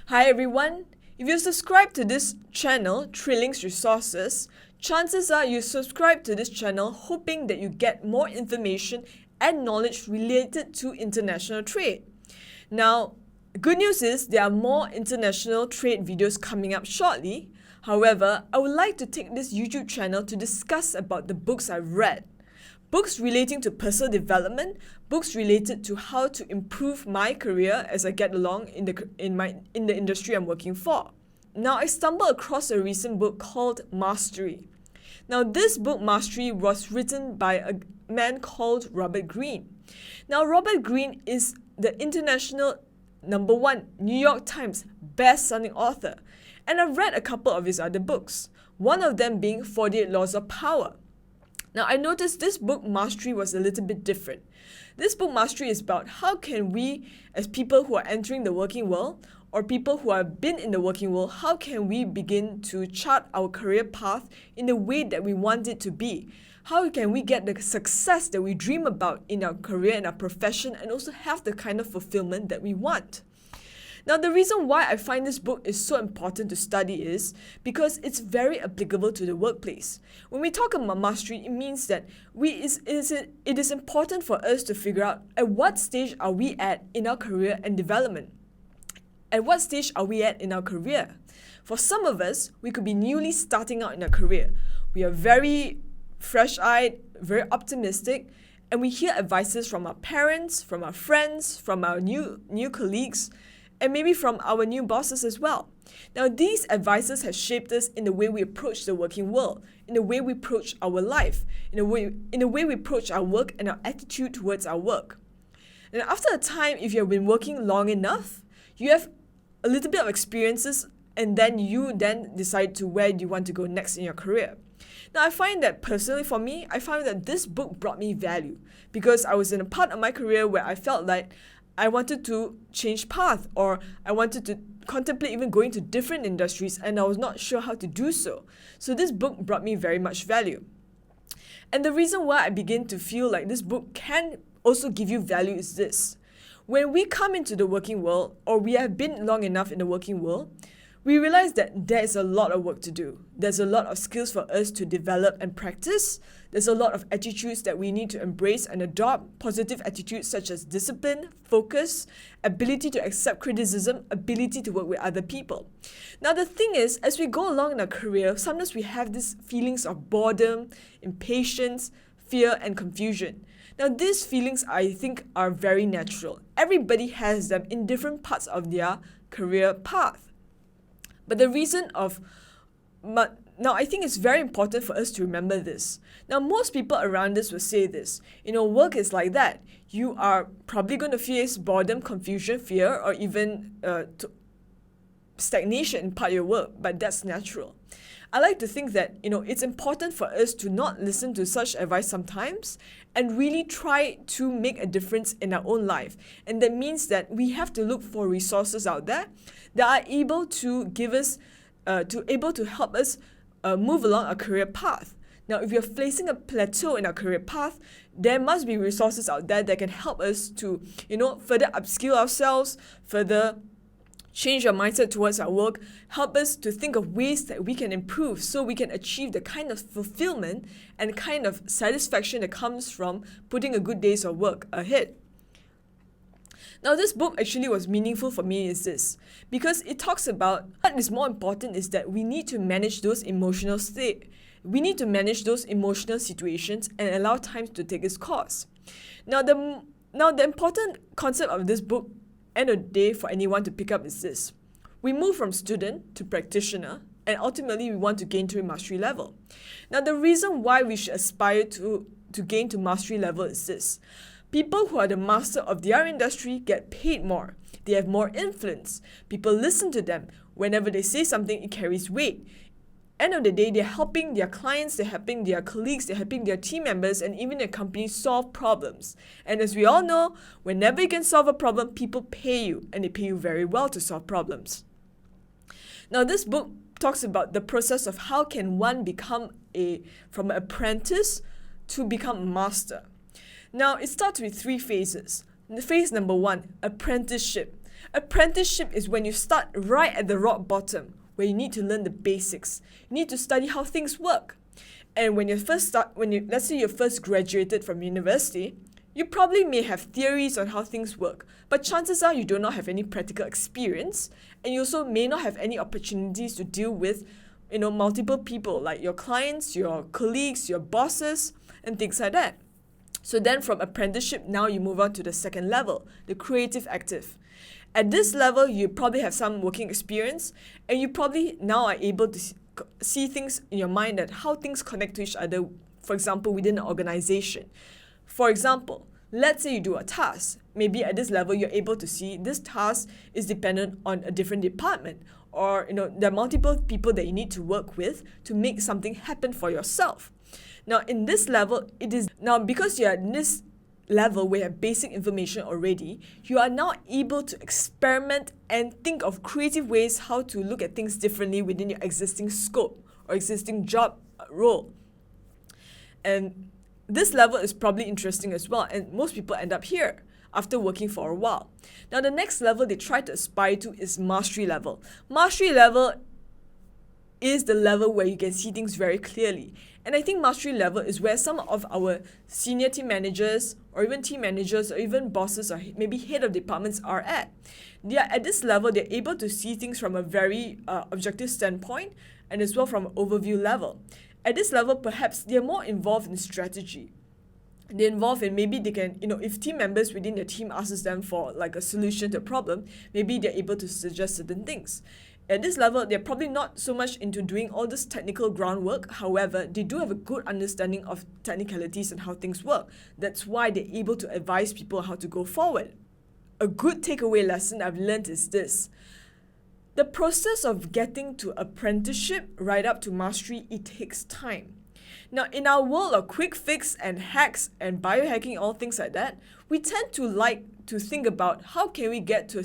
Hi everyone, if you subscribe to this channel, Trilling's Resources, chances are you subscribe to this channel hoping that you get more information and knowledge related to international trade. Now, good news is there are more international trade videos coming up shortly. However, I would like to take this YouTube channel to discuss about the books I've read. Books relating to personal development, books related to how to improve my career as I get along in the industry I'm working for. Now, I stumbled across a recent book called Mastery. Now, this book, Mastery, was written by a man called Robert Greene. Now, Robert Greene is the international #1 New York Times best-selling author, and I've read a couple of his other books, one of them being 48 Laws of Power. Now, I noticed this book, Mastery, was a little bit different. This book, Mastery, is about how can we, as people who are entering the working world, or people who have been in the working world, how can we begin to chart our career path in the way that we want it to be? How can we get the success that we dream about in our career and our profession, and also have the kind of fulfillment that we want? Now, the reason why I find this book is so important to study is because it's very applicable to the workplace. When we talk about mastery, it means that it is important for us to figure out at what stage are we at in our career and development. At what stage are we at in our career? For some of us, we could be newly starting out in our career. We are very fresh-eyed, very optimistic, and we hear advices from our parents, from our friends, from our new colleagues, and maybe from our new bosses as well. Now, these advices have shaped us in the way we approach the working world, in the way we approach our life, in the way we approach our work and our attitude towards our work. And after a time, if you have been working long enough, you have a little bit of experiences, and then you decide to where you want to go next in your career. Now, I find that personally for me, I found that this book brought me value because I was in a part of my career where I felt like I wanted to change path, or I wanted to contemplate even going to different industries, and I was not sure how to do so. So this book brought me very much value. And the reason why I begin to feel like this book can also give you value is this. When we come into the working world, or we have been long enough in the working world, we realize that there is a lot of work to do. There's a lot of skills for us to develop and practice. There's a lot of attitudes that we need to embrace and adopt. Positive attitudes such as discipline, focus, ability to accept criticism, ability to work with other people. Now, the thing is, as we go along in our career, sometimes we have these feelings of boredom, impatience, fear, and confusion. Now, these feelings, I think, are very natural. Everybody has them in different parts of their career path. But now I think it's very important for us to remember this. Now, most people around us will say this, work is like that. You are probably going to face boredom, confusion, fear, or even stagnation in part of your work, but that's natural. I like to think that, it's important for us to not listen to such advice sometimes and really try to make a difference in our own life. And that means that we have to look for resources out there that are able to give us, able to help us move along our career path. Now, if you're facing a plateau in our career path, there must be resources out there that can help us to, further upskill ourselves, further change our mindset towards our work, help us to think of ways that we can improve so we can achieve the kind of fulfillment and kind of satisfaction that comes from putting a good day's of work ahead. Now, this book actually was meaningful for me is this, because it talks about what is more important is that we need to manage those emotional state. We need to manage those emotional situations and allow time to take its course. Now, the important concept of this book, end of the day, for anyone to pick up is this. We move from student to practitioner, and ultimately we want to gain to a mastery level. Now, the reason why we should aspire to gain to mastery level is this. People who are the master of their industry get paid more. They have more influence. People listen to them. Whenever they say something, it carries weight. End of the day, they're helping their clients, they're helping their colleagues, they're helping their team members, and even their company solve problems. And as we all know, whenever you can solve a problem, people pay you, and they pay you very well to solve problems. Now, this book talks about the process of how can one become from an apprentice to become a master. Now, it starts with 3 phases. Phase number 1, apprenticeship. Apprenticeship is when you start right at the rock bottom, where you need to learn the basics. You need to study how things work. And when let's say you first graduated from university, you probably may have theories on how things work, but chances are you do not have any practical experience, and you also may not have any opportunities to deal with, multiple people like your clients, your colleagues, your bosses, and things like that. So then from apprenticeship, now you move on to the second level, the creative active. At this level, you probably have some working experience, and you probably now are able to see things in your mind that how things connect to each other, for example, within an organization. For example, let's say you do a task. Maybe at this level, you're able to see this task is dependent on a different department, or there are multiple people that you need to work with to make something happen for yourself. Now, in this level, because you're at this level where you have basic information already, you are now able to experiment and think of creative ways how to look at things differently within your existing scope or existing job role. And this level is probably interesting as well, and most people end up here after working for a while. Now, the next level they try to aspire to is mastery level. Mastery level is the level where you can see things very clearly. And I think mastery level is where some of our senior team managers or even team managers or even bosses or maybe head of departments are at. They are at this level, they're able to see things from a very objective standpoint and as well from an overview level. At this level, perhaps they're more involved in strategy. They're involved in maybe they can, if team members within their team asks them for like a solution to a problem, maybe they're able to suggest certain things. At this level, they're probably not so much into doing all this technical groundwork. However, they do have a good understanding of technicalities and how things work. That's why they're able to advise people how to go forward. A good takeaway lesson I've learned is this. The process of getting to apprenticeship right up to mastery, it takes time. Now, in our world of quick fix and hacks and biohacking, all things like that, we tend to like to think about how can we get to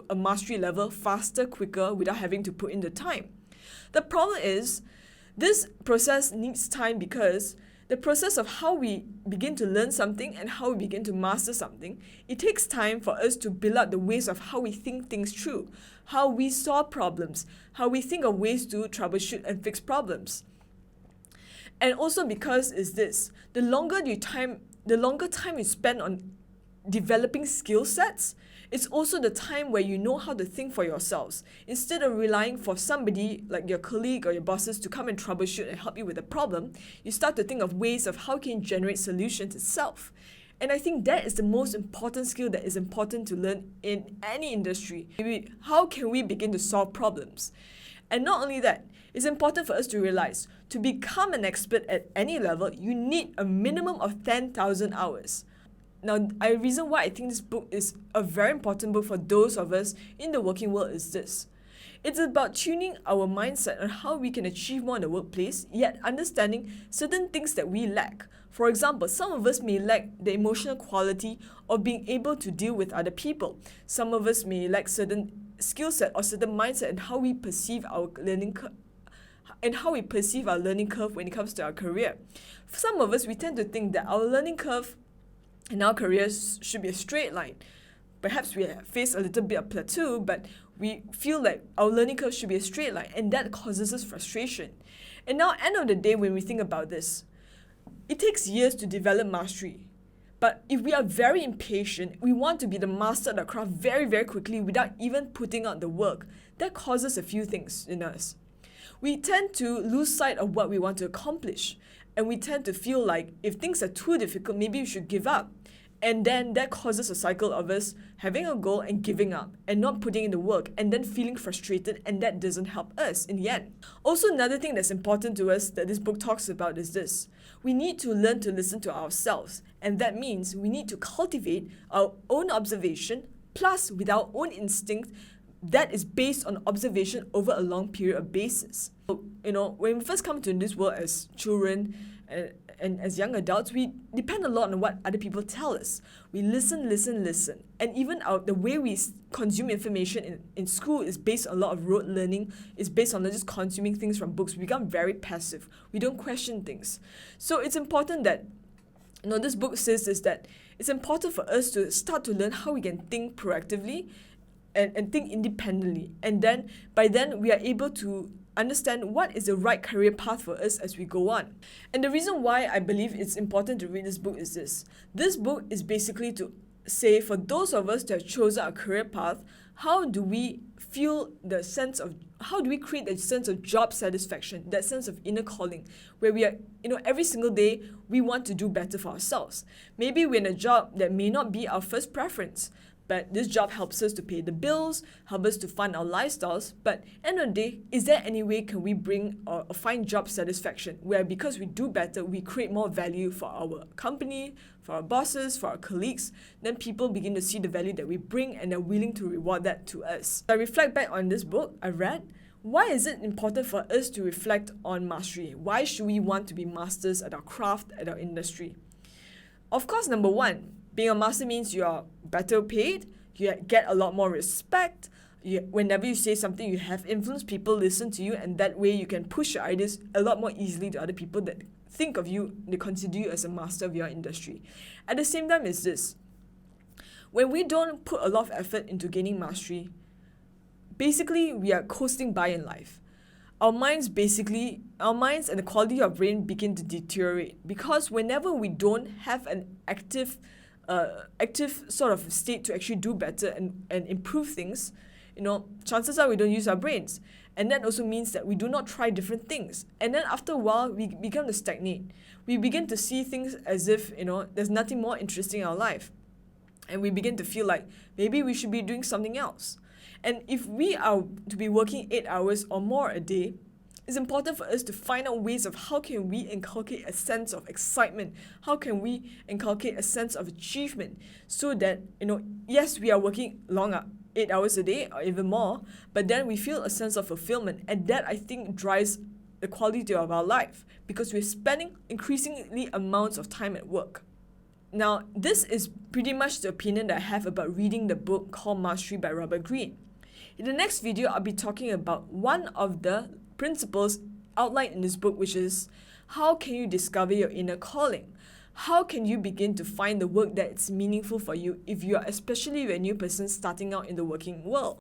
a mastery level faster, quicker, without having to put in the time. The problem is, this process needs time because the process of how we begin to learn something and how we begin to master something, it takes time for us to build up the ways of how we think things through, how we solve problems, how we think of ways to troubleshoot and fix problems. And also because is this, the longer time you spend on developing skill sets, it's also the time where you know how to think for yourselves. Instead of relying for somebody like your colleague or your bosses to come and troubleshoot and help you with a problem, you start to think of ways of how can you generate solutions itself. And I think that is the most important skill that is important to learn in any industry. Maybe how can we begin to solve problems? And not only that, it's important for us to realize to become an expert at any level, you need a minimum of 10,000 hours. Now, the reason why I think this book is a very important book for those of us in the working world is this. It's about tuning our mindset on how we can achieve more in the workplace, yet understanding certain things that we lack. For example, some of us may lack the emotional quality of being able to deal with other people. Some of us may lack certain skill set or certain mindset in how we perceive our learning curve when it comes to our career. For some of us, we tend to think that our learning curve in our careers should be a straight line. Perhaps we face a little bit of plateau, but we feel like our learning curve should be a straight line, and that causes us frustration. And now, end of the day, when we think about this, it takes years to develop mastery. But if we are very impatient, we want to be the master of the craft very, very quickly without even putting out the work. That causes a few things in us. We tend to lose sight of what we want to accomplish. And we tend to feel like if things are too difficult, maybe we should give up. And then that causes a cycle of us having a goal and giving up and not putting in the work and then feeling frustrated, and that doesn't help us in the end. Also, another thing that's important to us that this book talks about is this. We need to learn to listen to ourselves, and that means we need to cultivate our own observation plus with our own instinct that is based on observation over a long period of basis. So, when we first come to this world as children and as young adults, we depend a lot on what other people tell us. We listen. And even the way we consume information in school is based on a lot of rote learning. It's based on just consuming things from books. We become very passive. We don't question things. So it's important that, this book says is that it's important for us to start to learn how we can think proactively and think independently. And then by then we are able to understand what is the right career path for us as we go on. And the reason why I believe it's important to read this book is this. This book is basically to say, for those of us that have chosen a career path, how do we create that sense of job satisfaction, that sense of inner calling, where we are, every single day we want to do better for ourselves. Maybe we're in a job that may not be our first preference, but this job helps us to pay the bills, help us to fund our lifestyles. But end of the day, is there any way can we bring or find job satisfaction where because we do better, we create more value for our company, for our bosses, for our colleagues, then people begin to see the value that we bring and are willing to reward that to us. I reflect back on this book I read. Why is it important for us to reflect on mastery? Why should we want to be masters at our craft, at our industry? Of course, number one, being a master means you are better paid, you get a lot more respect, whenever you say something, you have influence, people listen to you, and that way you can push your ideas a lot more easily to other people that think of you, they consider you as a master of your industry. At the same time is this, when we don't put a lot of effort into gaining mastery, basically we are coasting by in life. Our minds and the quality of our brain begin to deteriorate because whenever we don't have an active sort of state to actually do better and improve things, chances are we don't use our brains. And that also means that we do not try different things. And then after a while, we begin to stagnate. We begin to see things as if, there's nothing more interesting in our life. And we begin to feel like maybe we should be doing something else. And if we are to be working 8 hours or more a day, it's important for us to find out ways of how can we inculcate a sense of excitement, how can we inculcate a sense of achievement so that, yes, we are working longer, 8 hours a day or even more, but then we feel a sense of fulfillment, and that I think drives the quality of our life because we're spending increasingly amounts of time at work. Now, this is pretty much the opinion that I have about reading the book called Mastery by Robert Greene. In the next video, I'll be talking about one of the principles outlined in this book, which is how can you discover your inner calling? How can you begin to find the work that is meaningful for you if you are especially a new person starting out in the working world?